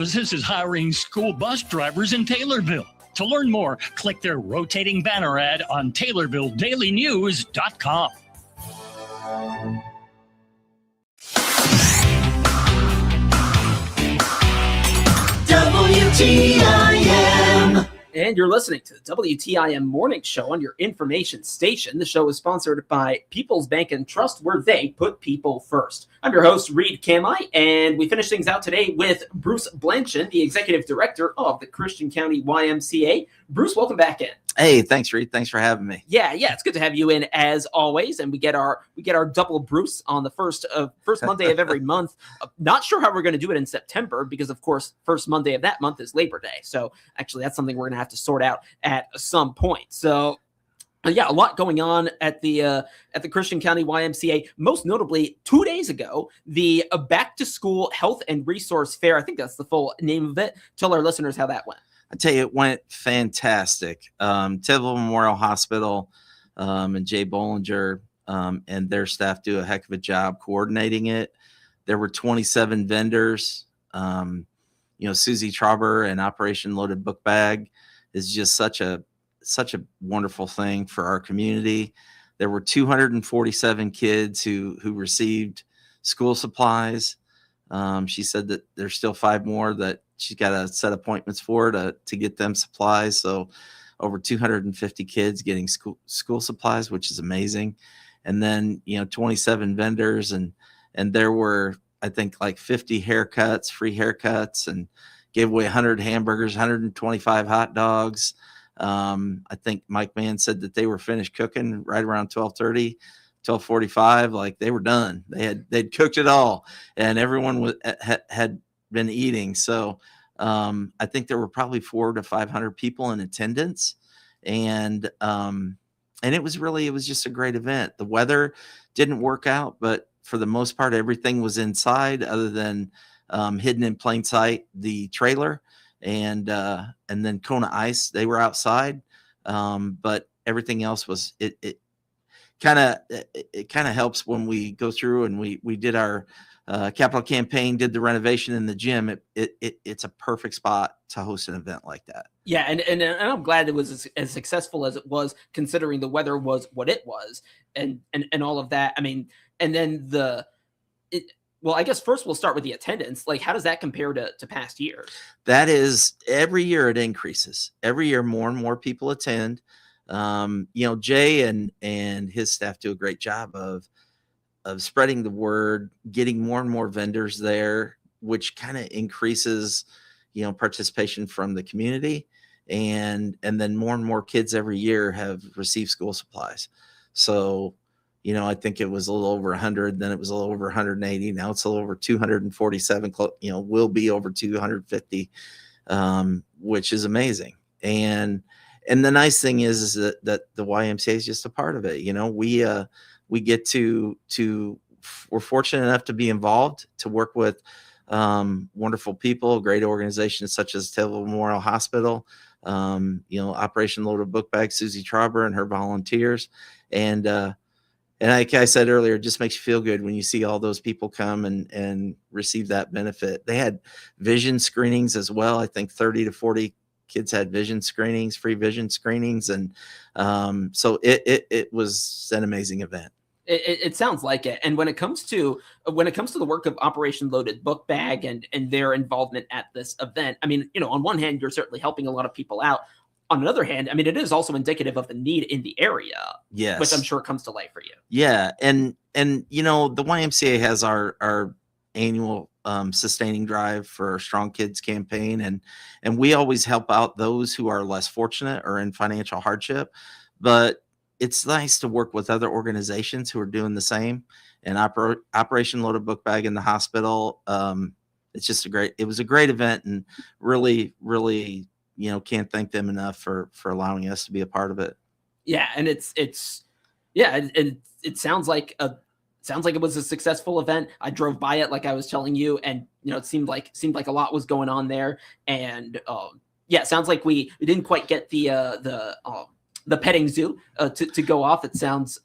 This is hiring school bus drivers in Taylorville. To learn more, click their rotating banner ad on TaylorvilleDailyNews.com. WTIM. And you're listening to the WTIM Morning Show on your information station. The show is sponsored by People's Bank and Trust, where they put people first. I'm your host, Reed Kamai, and we finish things out today with Bruce Blanshan, the Executive Director of the Christian County YMCA. Bruce, welcome back in. Hey, thanks, Reed. Thanks for having me. Yeah, it's good to have you in as always, and we get our double Bruce on the first Monday of every month. Not sure how we're going to do it in September because, of course, first Monday of that month is Labor Day. So actually, that's something we're going to have to sort out at some point. So. Yeah, a lot going on at the Christian County YMCA. Most notably, 2 days ago, the Back to School Health and Resource Fair. I think that's the full name of it. Tell our listeners how that went. I tell you, it went fantastic. Taylorville Memorial Hospital and Jay Bollinger and their staff do a heck of a job coordinating it. There were 27 vendors. Susie Trauber and Operation Loaded Book Bag is just such a wonderful thing for our community. There were 247 kids who received school supplies. She said that there's still 5 more that she's got to set appointments for to get them supplies. So over 250 kids getting school supplies, which is amazing. And then, 27 vendors and there were, I think, like 50 haircuts, free haircuts, and gave away 100 hamburgers, 125 hot dogs. I think Mike Mann said that they were finished cooking right around 12:30, 12:45. Like they were done. They'd cooked it all, and everyone had been eating. So I think there were probably 400 to 500 people in attendance, and it was just a great event. The weather didn't work out, but for the most part, everything was inside, other than hidden in plain sight the trailer. And then Kona Ice, they were outside, but everything else was it kind of helps when we go through and we did our capital campaign, did the renovation in the gym. It's a perfect spot to host an event like that. Yeah, and I'm glad it was as successful as it was, considering the weather was what it was, and all of that. I mean, and then well, I guess first we'll start with the attendance. Like, how does that compare to past years? That is, every year it increases. Every year more and more people attend. Jay and his staff do a great job of spreading the word, getting more and more vendors there, which kind of increases, participation from the community. And then more and more kids every year have received school supplies. So, I think it was a little over 100, then it was a little over 180. Now it's a little over 247, will be over 250, which is amazing. And the nice thing is that the YMCA is just a part of it. We get we're fortunate enough to be involved, to work with wonderful people, great organizations such as Taylorville Memorial Hospital, Operation Loaded Book Bag, Susie Trauber and her volunteers. And like I said earlier, it just makes you feel good when you see all those people come and receive that benefit. They had vision screenings as well. I think 30 to 40 kids had vision screenings, free vision screenings. And so it was an amazing event. It sounds like it. And when it comes to the work of Operation Loaded Book Bag and their involvement at this event, I mean, on one hand, you're certainly helping a lot of people out. On the other hand, I mean, it is also indicative of the need in the area, yes, which I'm sure comes to light for you. Yeah, and the YMCA has our annual sustaining drive for our Strong Kids campaign, and we always help out those who are less fortunate or in financial hardship. But it's nice to work with other organizations who are doing the same. And Operation Loaded Book Bag in the hospital, it was a great event, and really, really, can't thank them enough for allowing us to be a part of it. Yeah. And it sounds like it was a successful event. I drove by it, like I was telling you, and it seemed like a lot was going on there. And it sounds like we didn't quite get the petting zoo to go off. It sounds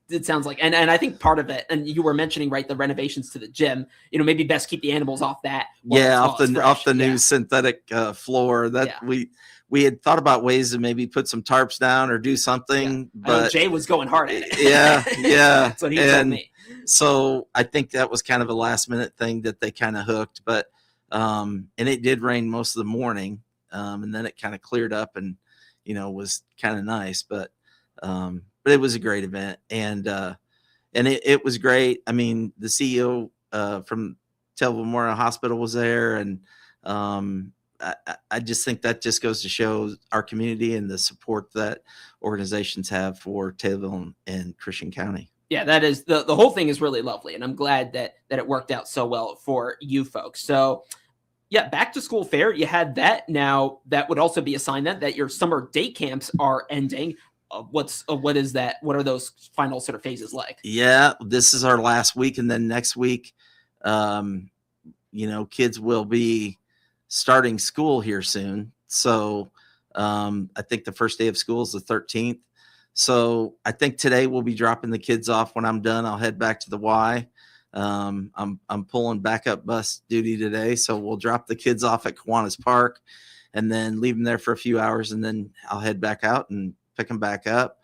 It sounds like, and I think part of it, and you were mentioning, right, the renovations to the gym, maybe best keep the animals off that. Off the new synthetic floor that we had thought about ways to maybe put some tarps down or do something. But Jay was going hard at it. Yeah. That's what he told me. So I think that was kind of a last minute thing that they kind of hooked, but and it did rain most of the morning. And then it kind of cleared up and, was kind of nice, but it was a great event. And it was great. I mean, the CEO from Taylorville Memorial Hospital was there. And I just think that just goes to show our community and the support that organizations have for Taylorville and Christian County. Yeah, that is the whole thing is really lovely. And I'm glad that it worked out so well for you folks. So yeah, back to school fair. You had that. Now that would also be a sign that your summer day camps are ending. What is that? What are those final sort of phases like? Yeah, this is our last week. And then next week, kids will be starting school here soon. So I think the first day of school is the 13th. So I think today we'll be dropping the kids off. When I'm done, I'll head back to the Y. I'm pulling backup bus duty today. So we'll drop the kids off at Kiwanis Park and then leave them there for a few hours. And then I'll head back out and pick them back up.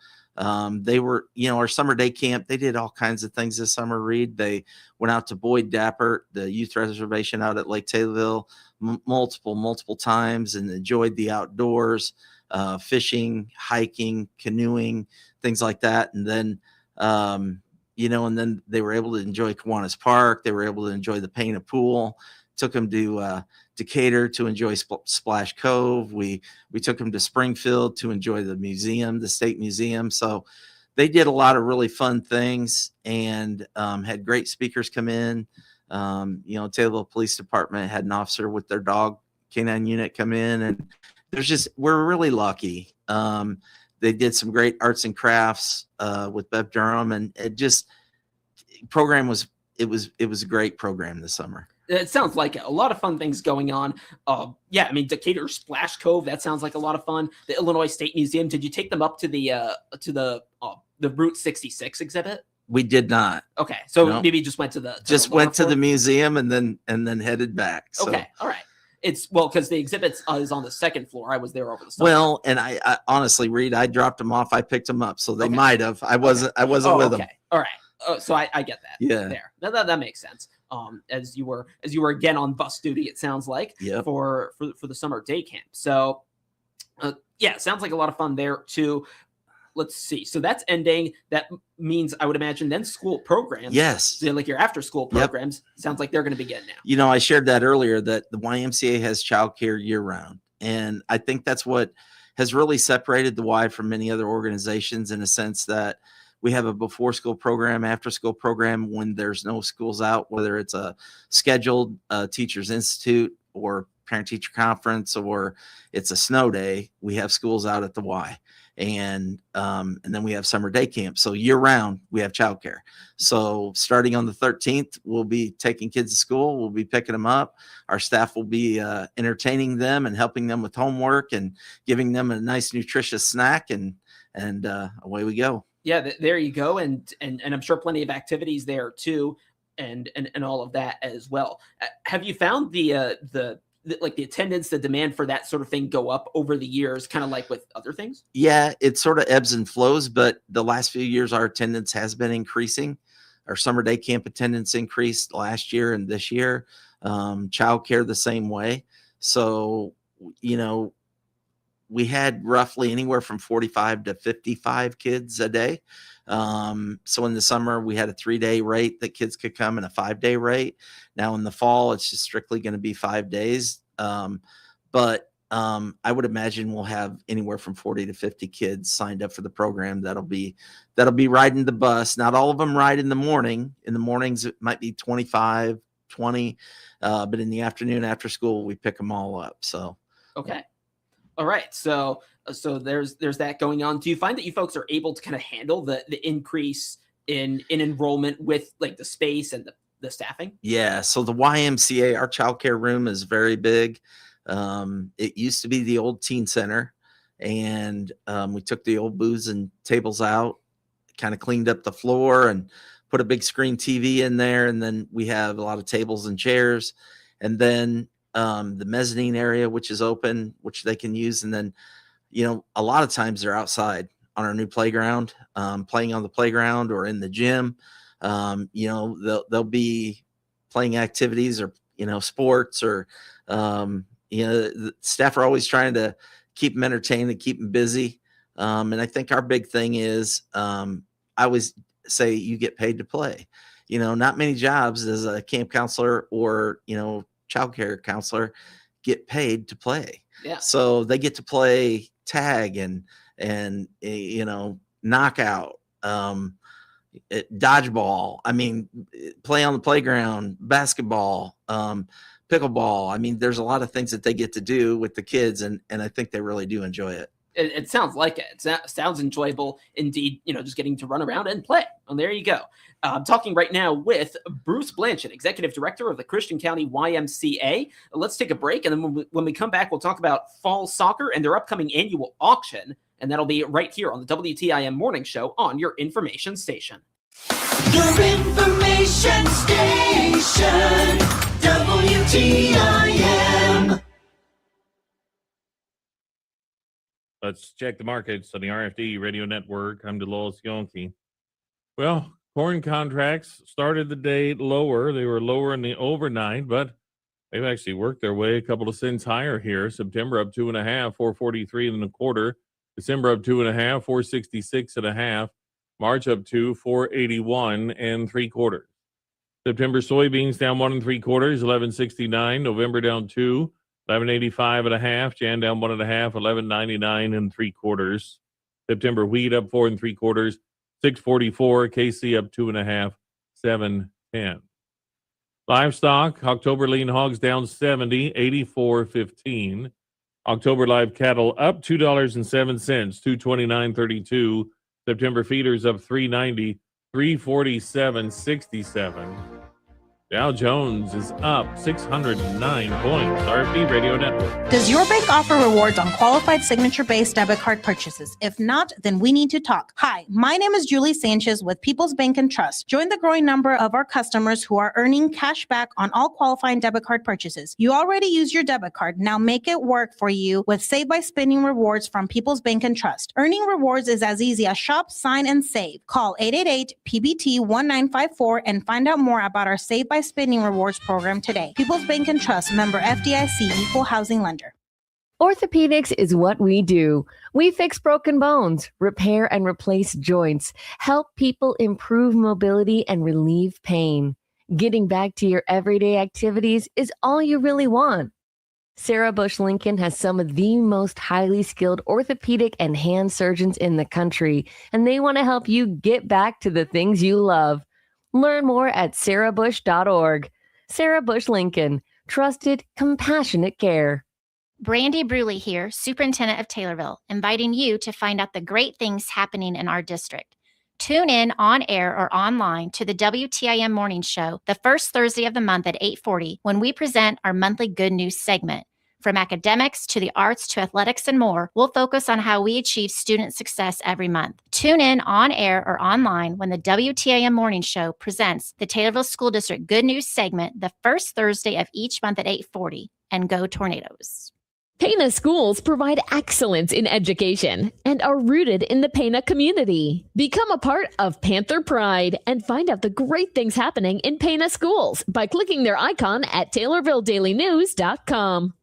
They were, our summer day camp. They did all kinds of things this summer, Reed. They went out to Boyd Dappert, the youth reservation out at Lake Taylorville, multiple times, and enjoyed the outdoors, fishing, hiking, canoeing, things like that. And then, and then they were able to enjoy Kiwanis Park. They were able to enjoy the Painted Pool. Took them to Decatur to enjoy Splash Cove. We took them to Springfield to enjoy the museum, the State Museum. So they did a lot of really fun things and had great speakers come in. Taylorville Police Department had an officer with their dog canine unit come in, and we're really lucky. They did some great arts and crafts with Bev Durham, and program was a great program this summer. It sounds like a lot of fun things going on. I mean, Decatur Splash Cove, that sounds like a lot of fun. The Illinois State Museum, did you take them up to the Route 66 exhibit? We did not. Okay, so maybe just went to the museum and then headed back. So. Okay, all right. It's because the exhibit is on the second floor. I was there over the summer. Well, and I honestly, Reed, I dropped them off. I picked them up, so they might have. I wasn't with them. All right. So I get that. Yeah. There. That makes sense. As you were again on bus duty, it sounds like. Yep. For the summer day camp. So, sounds like a lot of fun there too. Let's see. So that's ending. That means I would imagine then school programs. Yes. So like your after school programs. Yep. Sounds like they're going to begin now. I shared that earlier that the YMCA has childcare year round. And I think that's what has really separated the Y from many other organizations in a sense that we have a before school program, after school program when there's no schools out, whether it's a scheduled Teachers Institute or parent teacher conference, or it's a snow day. We have schools out at the Y. And then we have summer day camp. So year round, we have childcare. So starting on the 13th, we'll be taking kids to school. We'll be picking them up. Our staff will be entertaining them and helping them with homework and giving them a nice, nutritious snack. And away we go. Yeah, there you go. And I'm sure plenty of activities there too. And all of that as well. Have you found the attendance, the demand for that sort of thing go up over the years, kind of like with other things? Yeah, it sort of ebbs and flows, but the last few years, our attendance has been increasing. Our summer day camp attendance increased last year and this year. Childcare the same way. So, we had roughly anywhere from 45 to 55 kids a day. So in the summer, we had a 3-day rate that kids could come and a 5-day rate. Now in the fall, it's just strictly going to be 5 days. But I would imagine we'll have anywhere from 40 to 50 kids signed up for the program. That'll be riding the bus. Not all of them ride in the morning. In the mornings, it might be 25, 20. But in the afternoon after school, we pick them all up. So, okay. All right. So there's that going on. Do you find that you folks are able to kind of handle the increase in enrollment with like the space and the staffing? Yeah. So the YMCA, our childcare room is very big. It used to be the old teen center, and we took the old booths and tables out, kind of cleaned up the floor and put a big screen TV in there. And then we have a lot of tables and chairs. And then the mezzanine area, which is open, which they can use. And then, a lot of times they're outside on our new playground, playing on the playground or in the gym. They'll be playing activities or, sports or, the staff are always trying to keep them entertained and keep them busy. And I think our big thing is, I always say you get paid to play. Not many jobs as a camp counselor or, child care counselor get paid to play. Yeah. So they get to play tag and knockout, dodgeball. I mean, play on the playground, basketball, pickleball. I mean, there's a lot of things that they get to do with the kids, and I think they really do enjoy it. It sounds like it. It sounds enjoyable indeed, just getting to run around and play. Well, there you go. I'm talking right now with Bruce Blanshan, Executive Director of the Christian County YMCA. Let's take a break, and then when we come back, we'll talk about fall soccer and their upcoming annual auction, and that'll be right here on the WTIM Morning Show on your information station. Your information station, WTIM. Let's check the markets on the RFD Radio Network. I'm Delois Yonke. Well, corn contracts started the day lower. They were lower in the overnight, but they've actually worked their way a couple of cents higher here. September up 2.5, 443.25. December up 2.5, 466.5. March up 2, 481.75. September soybeans down 1 3/4, 11.69. November down 2, 11.85.5. Jan down 1.5, 11.99.75. September wheat up 4 3/4, 6.44. KC up 2.5, 7.10. Livestock, October lean hogs down 70, 84.15. October live cattle up $2.07, 229.32. September feeders up 390, 347.67. Dow Jones is up 609 points. RFD Radio Network. Does your bank offer rewards on qualified signature-based debit card purchases? If not, then we need to talk. Hi, my name is Julie Sanchez with People's Bank and Trust. Join the growing number of our customers who are earning cash back on all qualifying debit card purchases. You already use your debit card. Now make it work for you with Save by Spending rewards from People's Bank and Trust. Earning rewards is as easy as shop, sign, and save. Call 888-PBT-1954 and find out more about our Save by Spending rewards program today. People's Bank and Trust, member FDIC, equal housing lender. Orthopedics is what we do. We fix broken bones, repair and replace joints, help people improve mobility and relieve pain. Getting back to your everyday activities is all you really want. Sarah Bush Lincoln has some of the most highly skilled orthopedic and hand surgeons in the country, and they want to help you get back to the things you love. Learn more at sarahbush.org. Sarah Bush Lincoln, trusted, compassionate care. Brandy Bruley here, Superintendent of Taylorville, inviting you to find out the great things happening in our district. Tune in on air or online to the WTIM Morning Show the first Thursday of the month at 8:40 when we present our monthly Good News segment. From academics to the arts to athletics and more, we'll focus on how we achieve student success every month. Tune in on air or online when the WTIM Morning Show presents the Taylorville School District Good News segment the first Thursday of each month at 8:40. And go Tornadoes. Pana schools provide excellence in education and are rooted in the Pana community. Become a part of Panther Pride and find out the great things happening in Pana schools by clicking their icon at TaylorvilleDailyNews.com.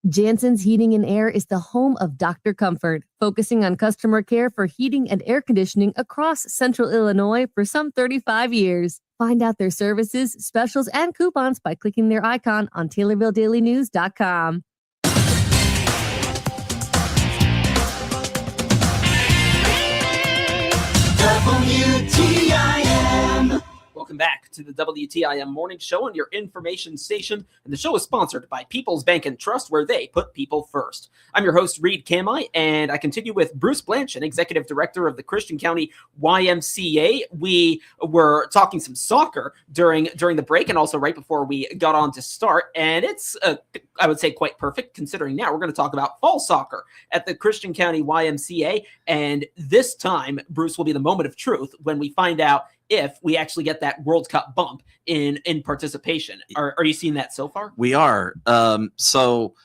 Jansen's Heating and Air is the home of Dr. Comfort, focusing on customer care for heating and air conditioning across Central Illinois for some 35 years. Find out their services, specials, and coupons by clicking their icon on TaylorvilleDailyNews.com. WTIM. welcome back to the WTIM Morning Show on your information station. And the show is sponsored by People's Bank and Trust, where they put people first. I'm your host, Reed Kamai, and I continue with Bruce Blanshan, Executive Director of the Christian County YMCA. We were talking some soccer during the break and also right before we got on to start. And it's, I would say, quite perfect, considering now we're going to talk about fall soccer at the Christian County YMCA. And this time, Bruce, will be the moment of truth when we find out if we actually get that World Cup bump in participation. Are you seeing that so far? We are. So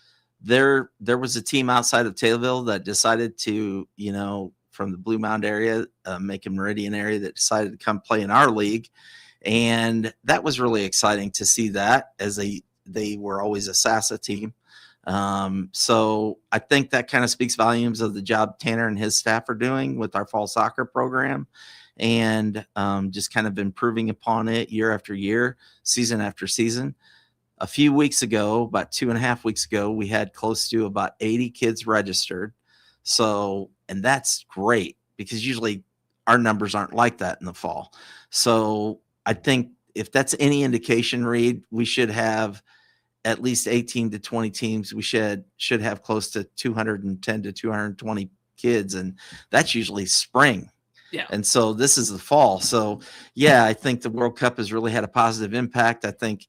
there was a team outside of Taylorville that decided to, from the Blue Mound area, Macon Meridian area, that decided to come play in our league. And that was really exciting to see that, as they were always a SASA team. So I think that kind of speaks volumes of the job Tanner and his staff are doing with our fall soccer program, and just kind of improving upon it year after year, season after season. A few weeks ago, about 2.5 weeks ago, we had close to about 80 kids registered. So, and that's great, because usually our numbers aren't like that in the fall. So I think if that's any indication, Reed, we should have at least 18 to 20 teams. We should have close to 210 to 220 kids, and that's usually spring. Yeah. And so this is the fall. So yeah, I think the World Cup has really had a positive impact. I think,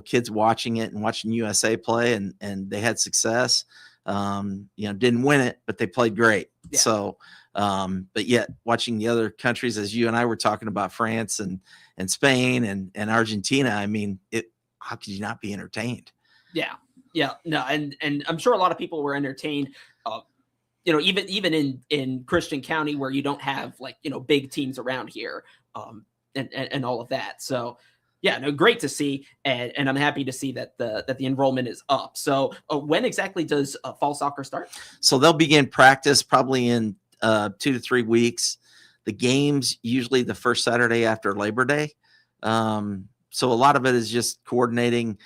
kids watching it and watching USA play, and they had success. Didn't win it, but they played great. Yeah. So, but yet watching the other countries, as you and I were talking about, France and Spain and Argentina, I mean, how could you not be entertained? Yeah. Yeah. No. And I'm sure a lot of people were entertained, even in Christian County, where you don't have big teams around here, and all of that. So yeah, no, great to see. And I'm happy to see that the enrollment is up. So when exactly does fall soccer start? So they'll begin practice probably in 2 to 3 weeks. The games usually the first Saturday after Labor Day. So a lot of it is just coordinating,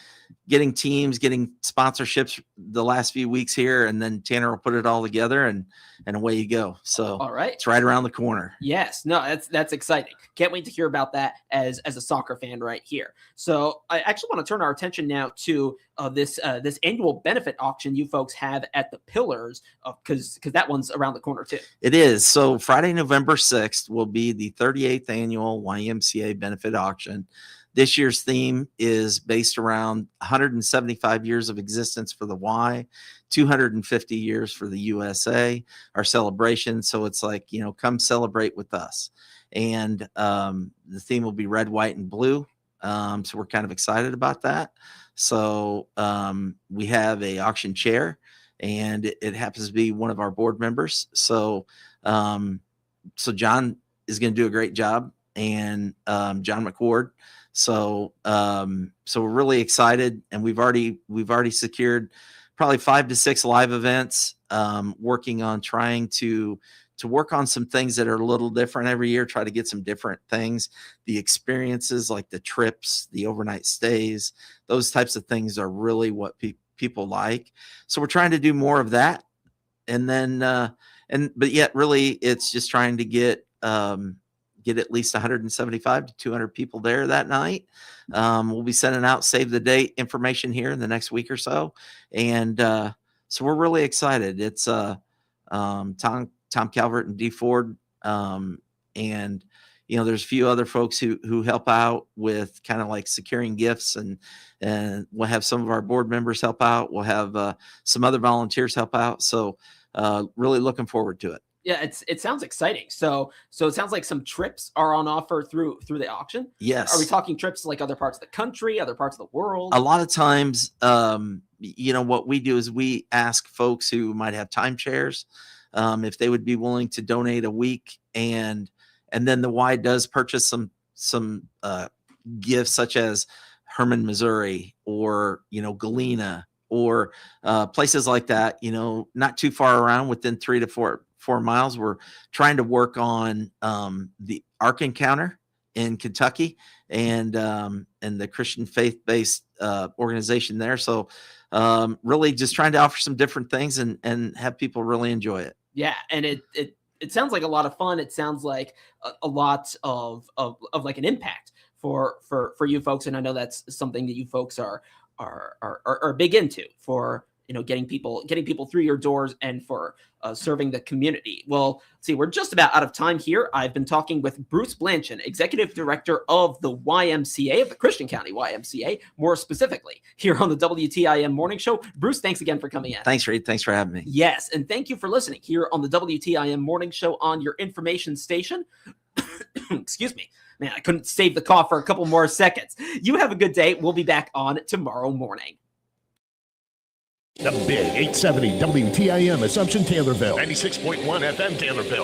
getting teams, getting sponsorships the last few weeks here, and then Tanner will put it all together, and away you go. So all right, it's right around the corner. Yes, no, that's exciting. Can't wait to hear about that as a soccer fan right here. So I actually want to turn our attention now to this annual benefit auction you folks have at the Pillars, because that one's around the corner too. It is. So Friday, November 6th will be the 38th annual YMCA benefit auction. This year's theme is based around 175 years of existence for the Y, 250 years for the USA, our celebration. So it's like, come celebrate with us. And the theme will be red, white, and blue. So we're kind of excited about that. So we have a auction chair, and it happens to be one of our board members. So John is going to do a great job, and John McWard. So we're really excited, and we've already secured probably 5 to 6 live events, working on trying to work on some things that are a little different every year, try to get some different things. The experiences, like the trips, the overnight stays, those types of things are really what people like. So we're trying to do more of that. And then, but yet really it's just trying to get at least 175 to 200 people there that night. We'll be sending out save the date information here in the next week or so. And so we're really excited. It's Tom Calvert and Dee Ford. And, there's a few other folks who help out with kind of like securing gifts, and we'll have some of our board members help out. We'll have some other volunteers help out. So really looking forward to it. Yeah, it sounds exciting. So it sounds like some trips are on offer through the auction. Yes. Are we talking trips to like other parts of the country, other parts of the world? A lot of times, what we do is we ask folks who might have timeshares, if they would be willing to donate a week, and then the Y does purchase some gifts, such as Herman, Missouri, or Galena, or places like that. Not too far around, within 3 to 4 miles. We're trying to work on the Ark Encounter in Kentucky, and the Christian faith-based organization there. So really just trying to offer some different things and have people really enjoy it. Yeah, and it sounds like a lot of fun. It sounds like a lot of like an impact for you folks, and I know that's something that you folks are big into, for getting people through your doors and for serving the community. Well, see, we're just about out of time here. I've been talking with Bruce Blanshan, Executive Director of the YMCA, of the Christian County YMCA, more specifically here on the WTIM Morning Show. Bruce, thanks again for coming in. Thanks, Reed. Thanks for having me. Yes, and thank you for listening here on the WTIM Morning Show on your information station. Excuse me. Man, I couldn't save the cough for a couple more seconds. You have a good day. We'll be back on tomorrow morning. The Big 870 WTIM Assumption Taylorville. 96.1 FM Taylorville.